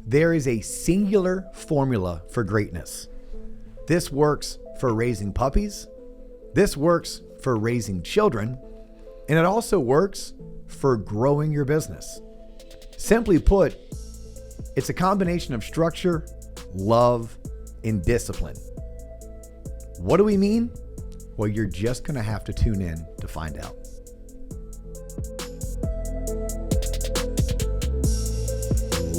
There is a singular formula for greatness. This works for raising puppies. This works for raising children. And it also works for growing your business. Simply put, it's a combination of structure, love, and discipline. What do we mean? Well, you're just going to have to tune in to find out.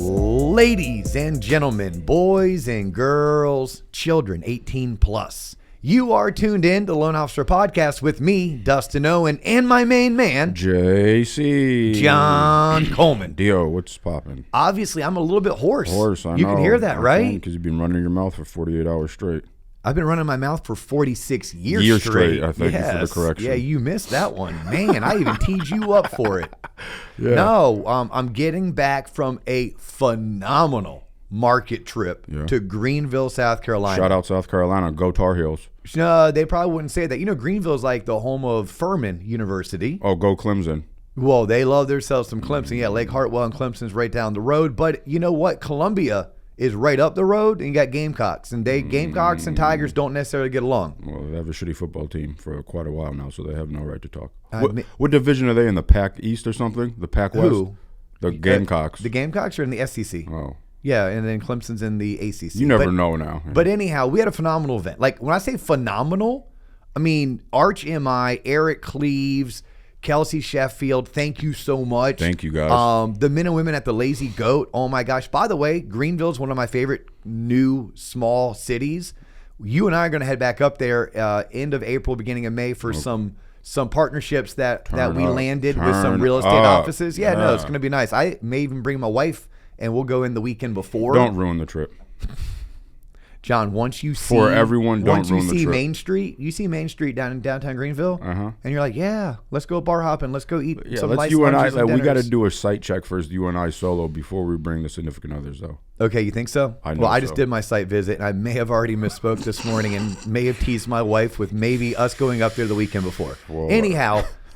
Ladies and gentlemen, boys and girls, children 18 plus, you are tuned in to Loan Officer Podcast with me, Dustin Owen, and my main man, JC. John Coleman. Dio, what's popping? Obviously, I'm a little bit hoarse. I you know. can hear that, right? Because you've been running your mouth for 48 hours straight. I've been running my mouth for 46 years straight. I thank you for the correction. Yeah, you missed that one. Man, I even teed you up for it. Yeah. No, I'm getting back from a phenomenal market trip to Greenville, South Carolina. Shout out South Carolina. Go Tar Heels. No, they probably wouldn't say that. You know, Greenville's like the home of Furman University. Oh, go Clemson. Well, they love themselves some Clemson. Yeah, Lake Hartwell and Clemson's right down the road. But you know what? Columbia is right up the road, and you got Gamecocks. And Gamecocks and Tigers don't necessarily get along. Well, they have a shitty football team for quite a while now, so they have no right to talk. What division are they in? The Pac East or something? The Pac West? Who? The Gamecocks. The Gamecocks are in the SEC. Oh. Yeah, and then Clemson's in the ACC. You never know now. But anyhow, we had a phenomenal event. Like, when I say phenomenal, I mean Arch MI, Eric Cleaves, Kelsey Sheffield, thank you so much. Thank you, guys. The men and women at the Lazy Goat, oh my gosh. By the way, Greenville is one of my favorite new small cities. You and I are going to head back up there end of April, beginning of May for some partnerships that we landed with some real estate offices. Yeah, no, it's going to be nice. I may even bring my wife, and we'll go in the weekend before. Don't ruin the trip. John, once you see Main Street, you see Main Street down in downtown Greenville, and you're like, yeah, let's go bar hopping, let's go eat some nice lunches and we got to do a site check first, you and I solo, before we bring the significant others, though. Okay, you think so? I just did my site visit, and I may have already misspoke this morning and may have teased my wife with maybe us going up there the weekend before. Whoa.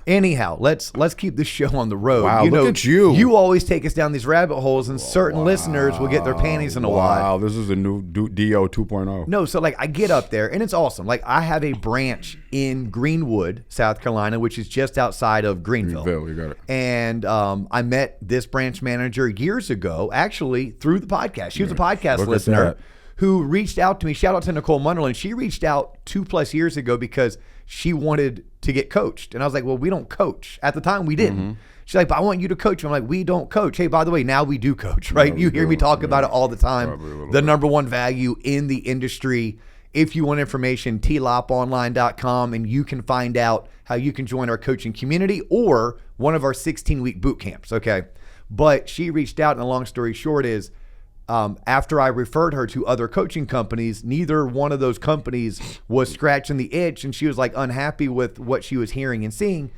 Anyhow, let's keep this show on the road. Wow, look at you. You always take us down these rabbit holes, and certain listeners will get their panties in a wad. Wow, this is a new DO 2.0. No, so like I get up there, and it's awesome. Like I have a branch in Greenwood, South Carolina, which is just outside of Greenville. You got it. And I met this branch manager years ago, actually, through the podcast. She was a podcast listener who reached out to me. Shout out to Nicole Munderland. She reached out 2+ years ago because she wanted to get coached. And I was like, well, we don't coach. At the time, we didn't. Mm-hmm. She's like, but I want you to coach. I'm like, we don't coach. Hey, by the way, now we do coach, right? You hear me talk about it all the time. The number one value in the industry. If you want information, TLOPonline.com, and you can find out how you can join our coaching community or one of our 16-week boot camps, okay? But she reached out, and the long story short is, after I referred her to other coaching companies, neither one of those companies was scratching the itch, and she was like unhappy with what she was hearing and seeing.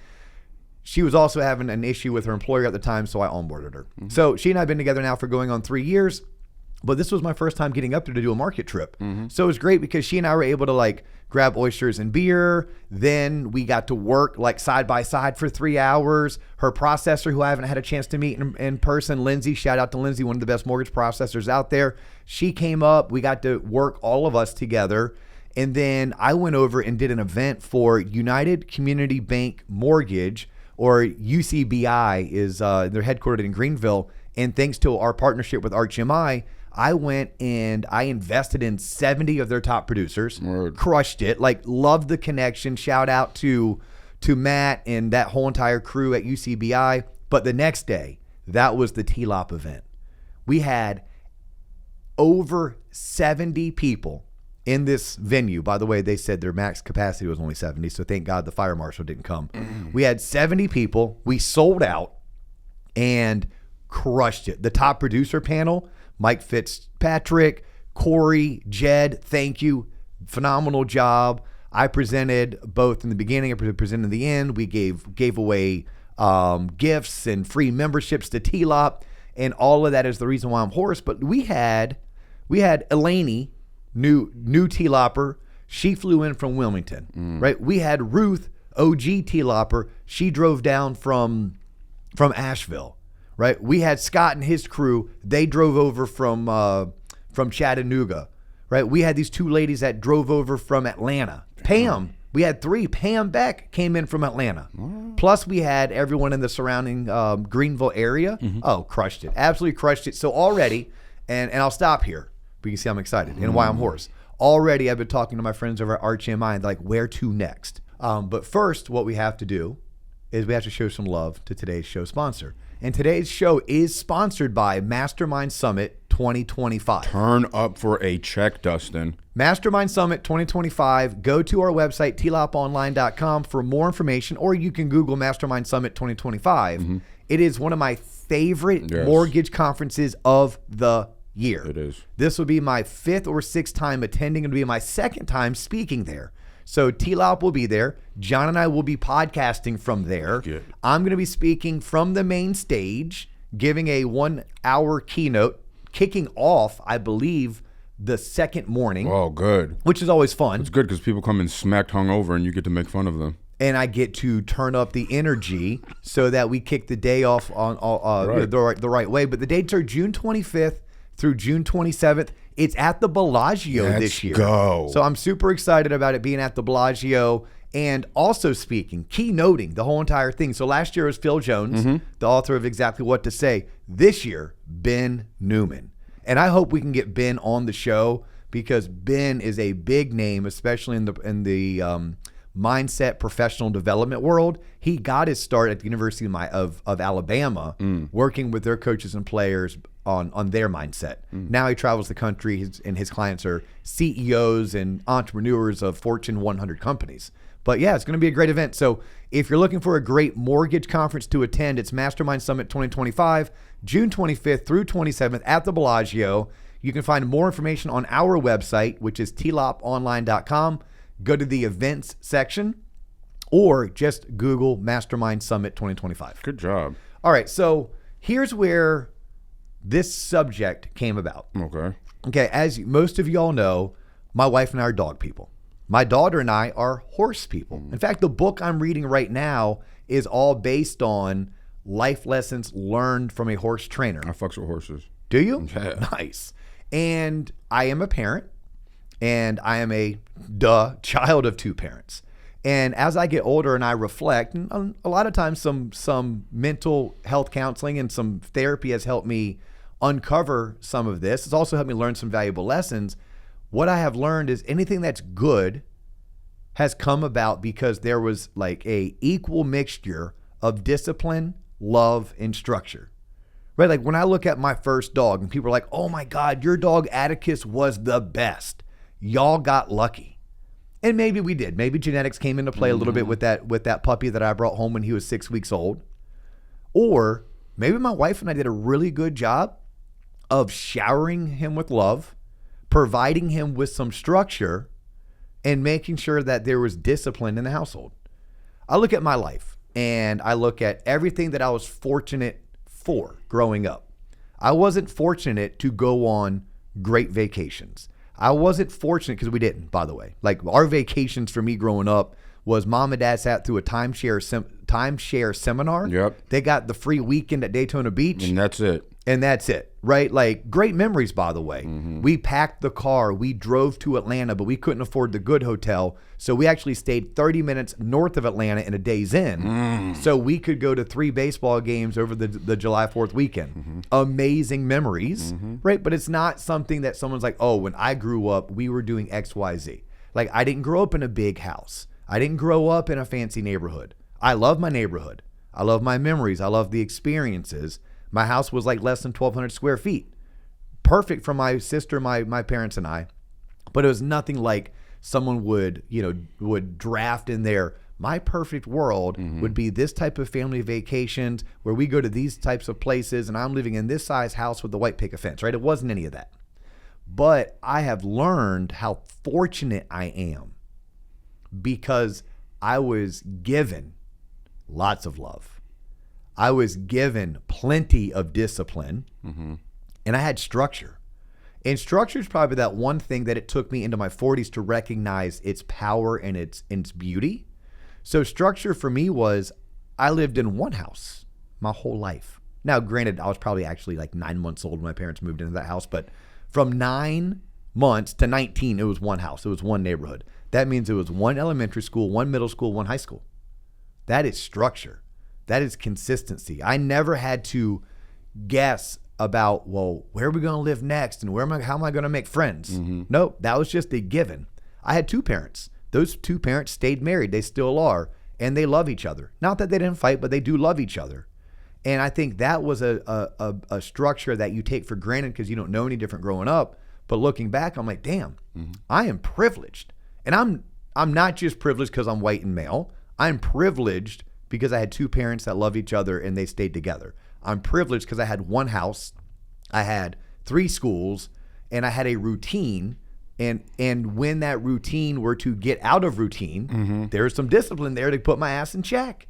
She was also having an issue with her employer at the time, so I onboarded her. Mm-hmm. So she and I have been together now for going on 3 years, but this was my first time getting up there to do a market trip. Mm-hmm. So it was great because she and I were able to like grab oysters and beer. Then we got to work like side by side for 3 hours. Her processor, who I haven't had a chance to meet in person, Lindsay, shout out to Lindsay, one of the best mortgage processors out there. She came up, we got to work all of us together. And then I went over and did an event for United Community Bank Mortgage, or UCBI is they're headquartered in Greenville. And thanks to our partnership with Arch MI, I went and I invested in 70 of their top producers. Word. Crushed it. Like, loved the connection. Shout out to Matt and that whole entire crew at UCBI. But the next day, that was the TLOP event. We had over 70 people in this venue. By the way, they said their max capacity was only 70, so thank God the fire marshal didn't come. We had 70 people. We sold out and crushed it. The top producer panel, Mike Fitzpatrick, Corey, Jed, thank you. Phenomenal job. I presented both in the beginning, I presented in the end. We gave away gifts and free memberships to TLOP, and all of that is the reason why I'm hoarse. But we had Elaney, new TLOPper. She flew in from Wilmington, right? We had Ruth, OG TLOPper. She drove down from Asheville. right? We had Scott and his crew. They drove over from Chattanooga, right? We had these 2 ladies that drove over from Atlanta. Pam, we had 3. Pam Beck came in from Atlanta. Plus, we had everyone in the surrounding Greenville area. Oh, crushed it. Absolutely crushed it. So already, and I'll stop here, but you can see I'm excited and why I'm hoarse. Already, I've been talking to my friends over at RCMI, like, where to next? But first, what we have to do is we have to show some love to today's show sponsor. And today's show is sponsored by Mastermind Summit 2025. Turn up for a check, Dustin. Mastermind Summit 2025. Go to our website, tloponline.com, for more information, or you can Google Mastermind Summit 2025. It is one of my favorite mortgage conferences of the year. It is. This will be my 5th or 6th time attending. It'll be my 2nd time speaking there. So TLOP will be there. John and I will be podcasting from there. Good. I'm going to be speaking from the main stage, giving a 1-hour keynote, kicking off, I believe, the 2nd morning. Oh, good. Which is always fun. It's good because people come in smacked hungover and you get to make fun of them. And I get to turn up the energy so that we kick the day off on the right way. But the dates are June 25th through June 27th. It's at the Bellagio this year. Go. So I'm super excited about it being at the Bellagio and also speaking, keynoting the whole entire thing. So last year was Phil Jones, the author of Exactly What to Say. This year, Ben Newman. And I hope we can get Ben on the show because Ben is a big name, especially in the mindset professional development world. He got his start at the University of Alabama working with their coaches and players on their mindset. Now he travels the country and his clients are CEOs and entrepreneurs of Fortune 100 companies. But yeah, it's going to be a great event. So if you're looking for a great mortgage conference to attend, it's Mastermind Summit 2025, June 25th through 27th at the Bellagio. You can find more information on our website, which is tloponline.com. Go to the events section or just Google Mastermind Summit 2025. Good job. All right, so here's where this subject came about. Okay, as most of y'all know, my wife and I are dog people. My daughter and I are horse people. In fact, the book I'm reading right now is all based on life lessons learned from a horse trainer. I fucks with horses. Do you? Yeah. Nice. And I am a parent, and I am a child of 2 parents. And as I get older and I reflect, and a lot of times some mental health counseling and some therapy has helped me uncover some of this. It's also helped me learn some valuable lessons. What I have learned is anything that's good has come about because there was like a equal mixture of discipline, love, and structure. Right? Like when I look at my first dog and people are like, oh my God, your dog Atticus was the best. Y'all got lucky. And maybe we did. Maybe genetics came into play a little bit with that puppy that I brought home when he was 6 weeks old. Or maybe my wife and I did a really good job of showering him with love, providing him with some structure, and making sure that there was discipline in the household. I look at my life and I look at everything that I was fortunate for growing up. I wasn't fortunate to go on great vacations. I wasn't fortunate because we didn't, by the way. Like our vacations for me growing up was mom and dad sat through a timeshare seminar. Yep. They got the free weekend at Daytona Beach. And that's it. Right? Like great memories, by the way. We packed the car. We drove to Atlanta, but we couldn't afford the good hotel. So we actually stayed 30 minutes north of Atlanta in a Days Inn. So we could go to 3 baseball games over the July 4th weekend. Amazing memories, right? But it's not something that someone's like, oh, when I grew up, we were doing X, Y, Z. Like I didn't grow up in a big house. I didn't grow up in a fancy neighborhood. I love my neighborhood. I love my memories. I love the experiences. My house was like less than 1,200 square feet. Perfect for my sister, my parents, and I. But it was nothing like someone would draft in there. My perfect world would be this type of family vacations where we go to these types of places and I'm living in this size house with the white picket fence, right? It wasn't any of that. But I have learned how fortunate I am because I was given lots of love. I was given plenty of discipline, and I had structure. And structure is probably that one thing that it took me into my 40s to recognize its power and its beauty. So structure for me was I lived in one house my whole life. Now, granted, I was probably actually like 9 months old when my parents moved into that house, but from 9 months to 19, it was one house. It was one neighborhood. That means it was one elementary school, one middle school, one high school. That is structure. That is consistency. I never had to guess about, well, where are we going to live next and how am I going to make friends? Nope, that was just a given. I had 2 parents. Those 2 parents stayed married. They still are, and they love each other. Not that they didn't fight, but they do love each other. And I think that was a structure that you take for granted because you don't know any different growing up. But looking back, I'm like, damn, I am privileged. And I'm not just privileged because I'm white and male. I'm privileged because I had 2 parents that love each other and they stayed together. I'm privileged because I had one house, I had 3 schools, and I had a routine. And when that routine were to get out of routine, there's some discipline there to put my ass in check.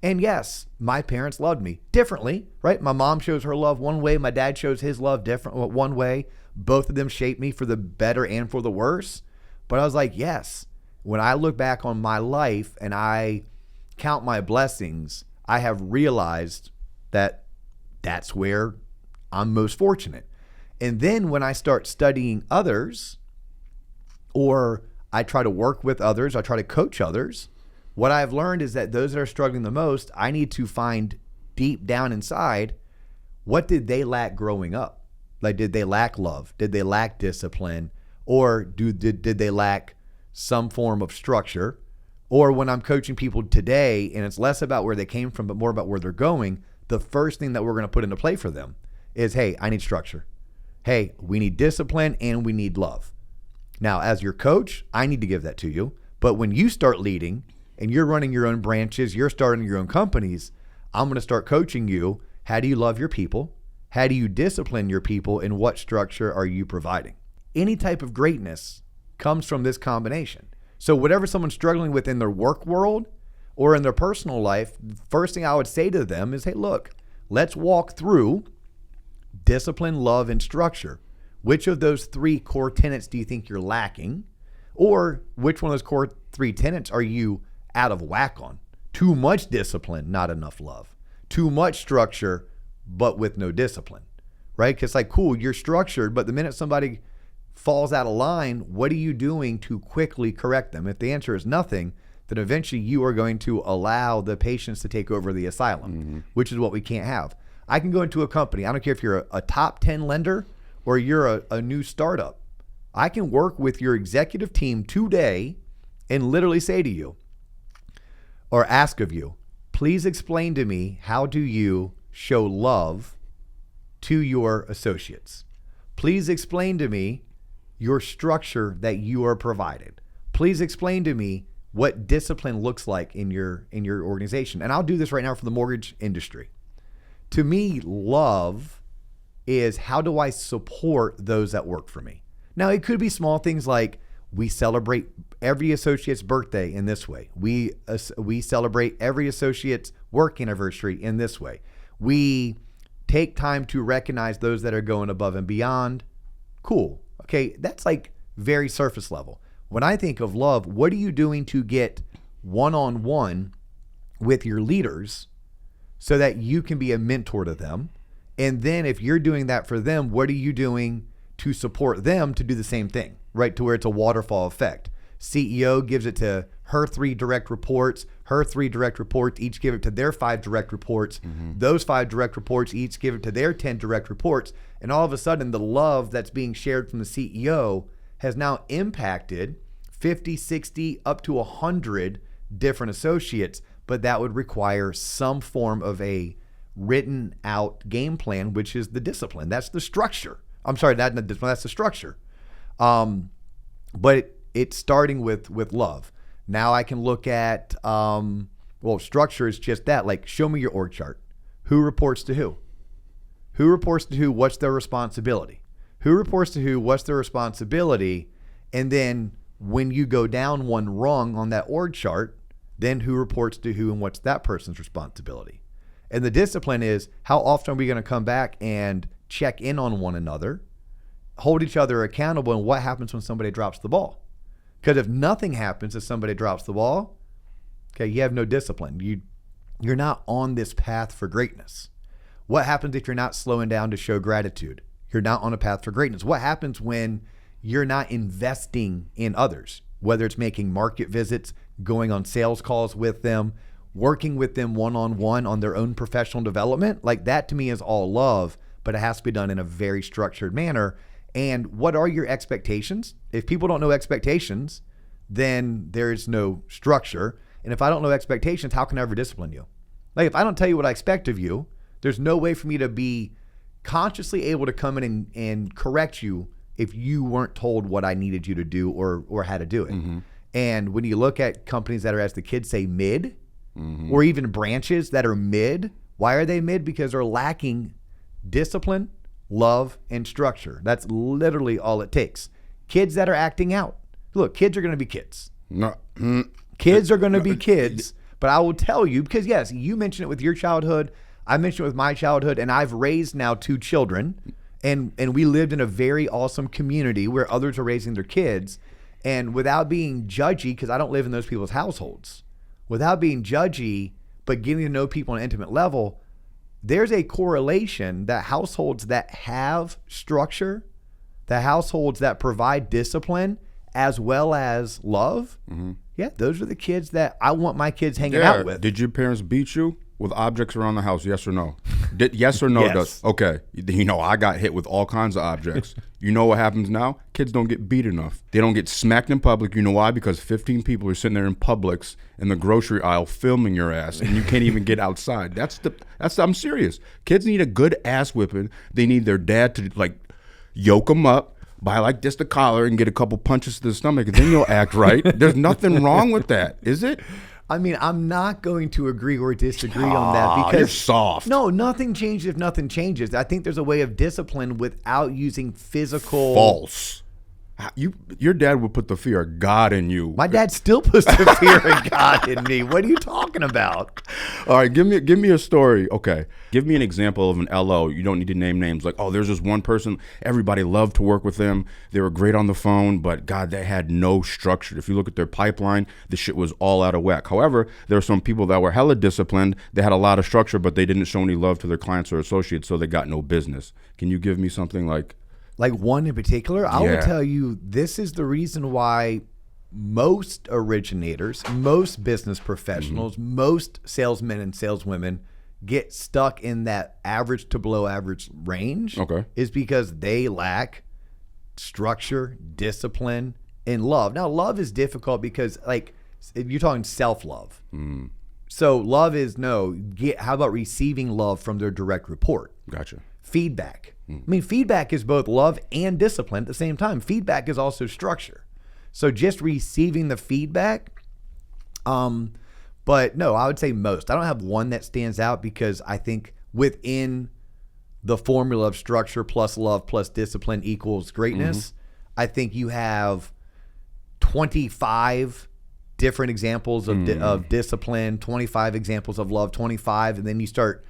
And yes, my parents loved me differently, right? My mom shows her love one way. My dad shows his love one way. Both of them shaped me for the better and for the worse. But I was like, yes, when I look back on my life and I count my blessings, I have realized that that's where I'm most fortunate. And then when I start studying others, or I try to work with others, I try to coach others, what I've learned is that those that are struggling the most, I need to find deep down inside, what did they lack growing up? Like, did they lack love? Did they lack discipline? Or did they lack some form of structure? Or when I'm coaching people today, and it's less about where they came from, but more about where they're going, the first thing that we're going to put into play for them is, hey, I need structure. Hey, we need discipline and we need love. Now, as your coach, I need to give that to you. But when you start leading and you're running your own branches, you're starting your own companies, I'm going to start coaching you. How do you love your people? How do you discipline your people? And what structure are you providing? Any type of greatness comes from this combination. So whatever someone's struggling with in their work world or in their personal life, the first thing I would say to them is, hey, look, let's walk through discipline, love, and structure. Which of those 3 core tenets do you think you're lacking? Or which one of those core 3 tenets are you out of whack on? Too much discipline, not enough love. Too much structure, but with no discipline, right? Because like, cool, you're structured, but the minute somebody falls out of line, what are you doing to quickly correct them? If the answer is nothing, then eventually you are going to allow the patients to take over the asylum, which is what we can't have. I can go into a company. I don't care if you're a top 10 lender or you're a new startup. I can work with your executive team today and literally say to you or ask of you, please explain to me, how do you show love to your associates? Please explain to me your structure that you are provided. Please explain to me what discipline looks like in your organization. And I'll do this right now for the mortgage industry. To me, love is, how do I support those that work for me? Now, it could be small things like we celebrate every associate's birthday in this way. We celebrate every associate's work anniversary in this way. We take time to recognize those that are going above and beyond. Cool. Okay, that's like very surface level. When I think of love, what are you doing to get one-on-one with your leaders so that you can be a mentor to them? And then if you're doing that for them, what are you doing to support them to do the same thing, right? To where it's a waterfall effect. CEO gives it to her 3 direct reports. Her 3 direct reports each give it to their 5 direct reports. Those 5 direct reports each give it to their 10 direct reports. And all of a sudden, the love that's being shared from the CEO has now impacted 50, 60, up to 100 different associates. But that would require some form of a written out game plan, which is the discipline. That's the structure. I'm sorry, not the discipline, that's the structure. But it's starting with love. Now I can look at, structure is just that. Like, show me your org chart. Who reports to who? Who reports to who? What's their responsibility? Who reports to who? What's their responsibility? And then when you go down one rung on that org chart, then who reports to who and what's that person's responsibility? And the discipline is, how often are we going to come back and check in on one another, hold each other accountable, and what happens when somebody drops the ball? Because if nothing happens if somebody drops the ball, okay, you have no discipline. You're not on this path for greatness. What happens if you're not slowing down to show gratitude? You're not on a path for greatness. What happens when you're not investing in others, whether it's making market visits, going on sales calls with them, working with them one-on-one on their own professional development? Like, that to me is all love, but it has to be done in a very structured manner. And what are your expectations? If people don't know expectations, then there's no structure. And if I don't know expectations, how can I ever discipline you? Like, if I don't tell you what I expect of you, there's no way for me to be consciously able to come in and correct you if you weren't told what I needed you to do or how to do it. Mm-hmm. And when you look at companies that are, as the kids say, mid, mm-hmm. or even branches that are mid, why are they mid? Because they're lacking discipline, love, and structure. That's literally all it takes. Kids that are acting out. Look, kids are going to be kids. No. Kids are going to be kids. But I will tell you, because yes, you mentioned it with your childhood. I mentioned it with my childhood, and I've raised now 2 children, and we lived in a very awesome community where others are raising their kids. And without being judgy, because I don't live in those people's households, without being judgy, but getting to know people on an intimate level, there's a correlation that households that have structure, the households that provide discipline as well as love, mm-hmm. yeah, those are the kids that I want my kids hanging out with. Did your parents beat you with objects around the house? Yes or no? Yes or no? Yes. Okay. You know, I got hit with all kinds of objects. You know what happens now? Kids don't get beat enough. They don't get smacked in public. You know why? Because 15 people are sitting there in Publix in the grocery aisle filming your ass, and you can't even get outside. I'm serious. Kids need a good ass whipping. They need their dad to like yoke them up, buy like this the collar, and get a couple punches to the stomach, and then you'll act right. There's nothing wrong with that, is it? I mean, I'm not going to agree or disagree on that because you're soft. No, nothing changes if nothing changes. I think there's a way of discipline without using physical. False. Your dad would put the fear of God in you. My dad still puts the fear of God in me. What are you talking about? All right, give me a story. Okay, give me an example of an LO. You don't need to name names. Like, oh, there's this one person, everybody loved to work with them. They were great on the phone, but God, they had no structure. If you look at their pipeline, the shit was all out of whack. However, there are some people that were hella disciplined. They had a lot of structure, but they didn't show any love to their clients or associates, so they got no business. Can you give me something like one in particular? I will tell you, this is the reason why most originators, most business professionals, mm-hmm. most salesmen and saleswomen get stuck in that average to below average range. Okay. Is because they lack structure, discipline, and love. Now, love is difficult because, like, if you're talking self-love. Mm. So love is how about receiving love from their direct report? Gotcha. Feedback. I mean, feedback is both love and discipline at the same time. Feedback is also structure. So just receiving the feedback. But no, I would say most. I don't have one that stands out because I think within the formula of structure plus love plus discipline equals greatness, mm-hmm. I think you have 25 different examples of discipline, 25 examples of love, 25, and then you start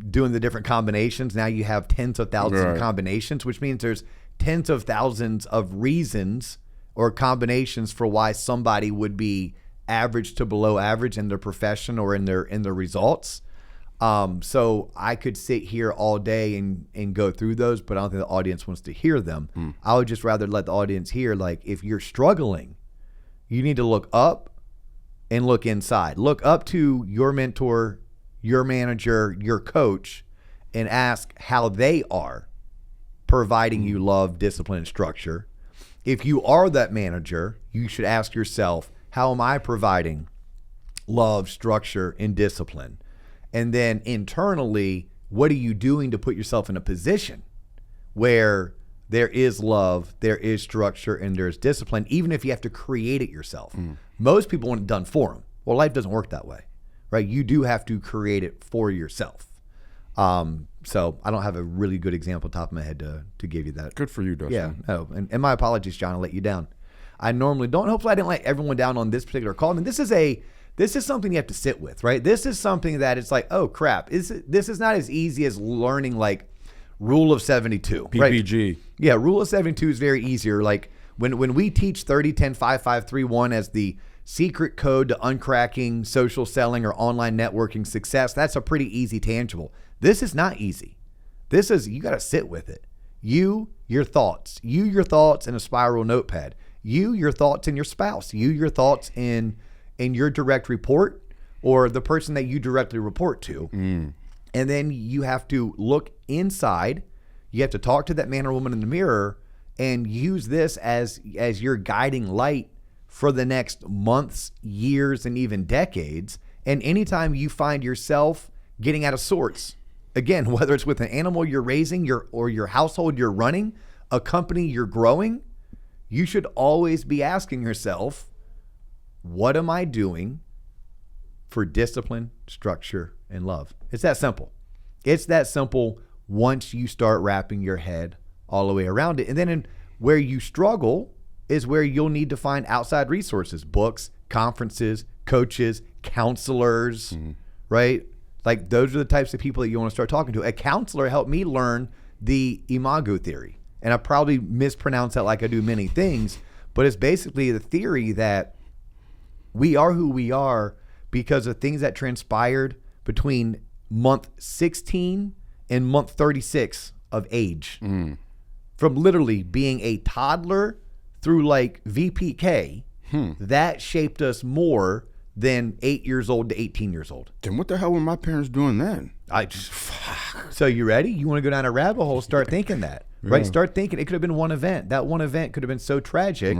doing the different combinations. Now you have tens of thousands of combinations, which means there's tens of thousands of reasons or combinations for why somebody would be average to below average in their profession or in their results. So I could sit here all day and go through those, but I don't think the audience wants to hear them. I would just rather let the audience hear, like, if you're struggling, you need to look up and look inside. Look up to your mentor, your manager, your coach, and ask how they are providing you love, discipline, and structure. If you are that manager, you should ask yourself, how am I providing love, structure, and discipline? And then internally, what are you doing to put yourself in a position where there is love, there is structure, and there's discipline, even if you have to create it yourself? Most people want it done for them. Well, life doesn't work that way. Right, you do have to create it for yourself. So I don't have a really good example top of my head to give you that. Good for you, Dustin. Yeah. Oh, and my apologies, John. I let you down. I normally don't. Hopefully, I didn't let everyone down on this particular call. I mean, this is something you have to sit with, right? This is something that it's like, oh crap, this is not as easy as learning like Rule of 72. PPG. Right? Yeah, Rule of 72 is very easier. Like when we teach 30, 10, 5, 5, 3, 1 as the secret code to uncracking social selling or online networking success, that's a pretty easy tangible. This is not easy. You got to sit with it. Your thoughts in a spiral notepad, your thoughts in your spouse, your thoughts in your direct report or the person that you directly report to. And then you have to look inside. You have to talk to that man or woman in the mirror and use this as your guiding light for the next months, years, and even decades. And anytime you find yourself getting out of sorts, again, whether it's with an animal you're raising or your household you're running, a company you're growing, you should always be asking yourself, what am I doing for discipline, structure, and love? It's that simple. It's that simple once you start wrapping your head all the way around it. And then where you struggle is where you'll need to find outside resources, books, conferences, coaches, counselors, right? Like those are the types of people that you want to start talking to. A counselor helped me learn the imago theory. And I probably mispronounce that like I do many things, but it's basically the theory that we are who we are because of things that transpired between month 16 and month 36 of age. From literally being a toddler through like VPK, that shaped us more than 8 years old to 18 years old. Then what the hell were my parents doing then? So you ready? You want to go down a rabbit hole, start thinking that. Right? Start thinking it could have been one event. That one event could have been so tragic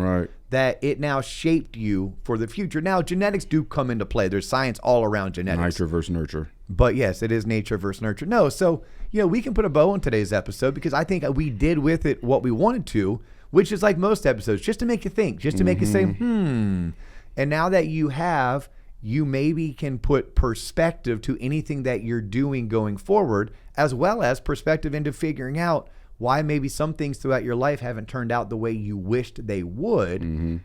that it now shaped you for the future. Now, genetics do come into play. There's science all around genetics. Nature versus nurture. But yes, it is nature versus nurture. No, so, we can put a bow on today's episode because I think we did with it what we wanted to, which is like most episodes, just to make you think, just to make you say, And now that you have, you maybe can put perspective to anything that you're doing going forward, as well as perspective into figuring out why maybe some things throughout your life haven't turned out the way you wished they would.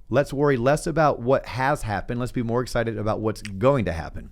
Let's worry less about what has happened. Let's be more excited about what's going to happen.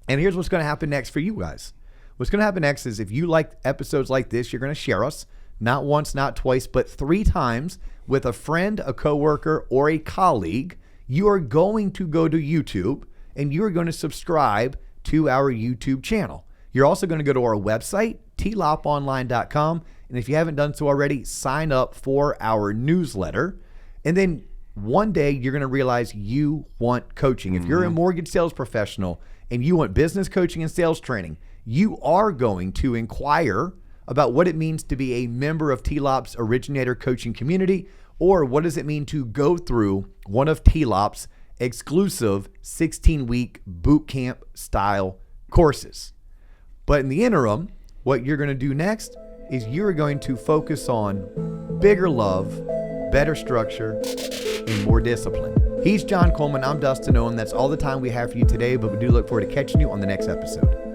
And here's what's going to happen next for you guys. What's going to happen next is if you like episodes like this, you're going to share us, not once, not twice, but 3 times with a friend, a coworker, or a colleague. You are going to go to YouTube and you are going to subscribe to our YouTube channel. You're also going to go to our website, tloponline.com. And if you haven't done so already, sign up for our newsletter. And then one day you're going to realize you want coaching. If you're a mortgage sales professional and you want business coaching and sales training, you are going to inquire about what it means to be a member of TLOP's originator coaching community, or what does it mean to go through one of TLOP's exclusive 16-week boot camp style courses. But in the interim, what you're going to do next is you're going to focus on bigger love, better structure, and more discipline. He's John Coleman. I'm Dustin Owen. That's all the time we have for you today, but we do look forward to catching you on the next episode.